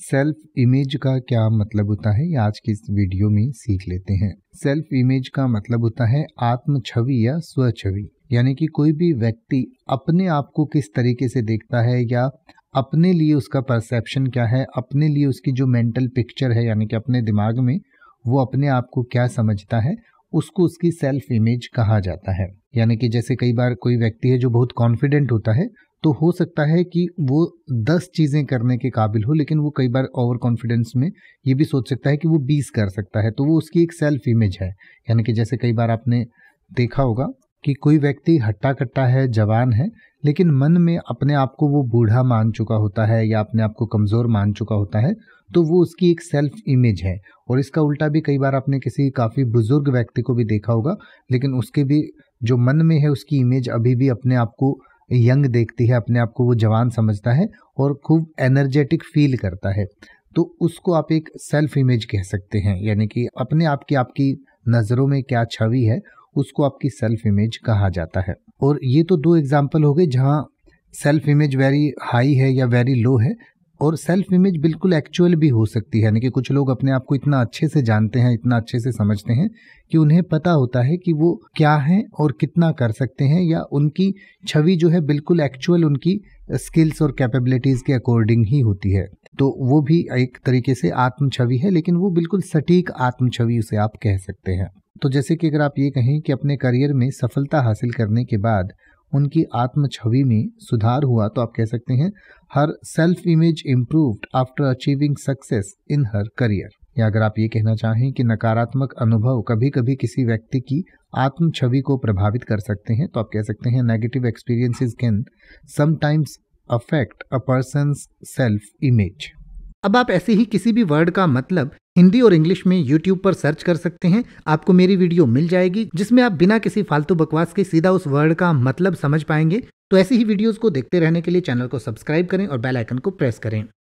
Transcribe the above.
Self image का क्या मतलब होता है, ये आज की इस वीडियो में सीख लेते हैं। सेल्फ इमेज का मतलब होता है आत्म छवि या स्व छवि, यानी कि कोई भी व्यक्ति अपने आप को किस तरीके से देखता है या अपने लिए उसका परसेप्शन क्या है, अपने लिए उसकी जो मेंटल पिक्चर है यानी कि अपने दिमाग में वो अपने आप को क्या समझता है, उसको उसकी सेल्फ इमेज कहा जाता है। यानी कि जैसे कई बार कोई व्यक्ति है जो बहुत कॉन्फिडेंट होता है, तो हो सकता है कि वो 10 चीज़ें करने के काबिल हो, लेकिन वो कई बार ओवर कॉन्फिडेंस में ये भी सोच सकता है कि वो 20 कर सकता है, तो वो उसकी एक सेल्फ इमेज है। यानी कि जैसे कई बार आपने देखा होगा कि कोई व्यक्ति हट्टा-कट्टा है, जवान है, लेकिन मन में अपने आप को वो बूढ़ा मान चुका होता है या अपने आप को कमज़ोर मान चुका होता है, तो वो उसकी एक सेल्फ इमेज है। और इसका उल्टा भी कई बार आपने किसी काफ़ी बुजुर्ग व्यक्ति को भी देखा होगा, लेकिन उसके भी जो मन में है उसकी इमेज अभी भी अपने आप को यंग देखती है, अपने आप को वो जवान समझता है और खूब एनर्जेटिक फील करता है, तो उसको आप एक सेल्फ इमेज कह सकते हैं। यानी कि अपने आप की आपकी नज़रों में क्या छवि है, उसको आपकी सेल्फ इमेज कहा जाता है। और ये तो 2 एग्जाम्पल हो गए जहाँ सेल्फ इमेज वेरी हाई है या वेरी लो है, और सेल्फ इमेज बिल्कुल एक्चुअल भी हो सकती है। यानी कि कुछ लोग अपने आप को इतना अच्छे से जानते हैं, इतना अच्छे से समझते हैं कि उन्हें पता होता है कि वो क्या हैं और कितना कर सकते हैं, या उनकी छवि जो है बिल्कुल एक्चुअल उनकी स्किल्स और कैपेबिलिटीज़ के अकॉर्डिंग ही होती है। तो वो भी एक तरीके से आत्म छवि है, लेकिन वो बिल्कुल सटीक आत्म छवि उसे आप कह सकते हैं। तो जैसे कि अगर आप ये कहें कि अपने करियर में सफलता हासिल करने के बाद उनकी आत्म छवि में सुधार हुआ, तो आप कह सकते हैं her self image improved after achieving success in her career. या अगर आप ये कहना चाहें कि नकारात्मक अनुभव कभी कभी किसी व्यक्ति की आत्म छवि को प्रभावित कर सकते हैं, तो आप कह सकते हैं negative experiences can sometimes affect a persons self image. अब आप ऐसे ही किसी भी वर्ड का मतलब हिंदी और इंग्लिश में YouTube पर सर्च कर सकते हैं, आपको मेरी वीडियो मिल जाएगी जिसमें आप बिना किसी फालतू बकवास के सीधा उस वर्ड का मतलब समझ पाएंगे। तो ऐसी ही वीडियोस को देखते रहने के लिए चैनल को सब्सक्राइब करें और बेल आइकन को प्रेस करें।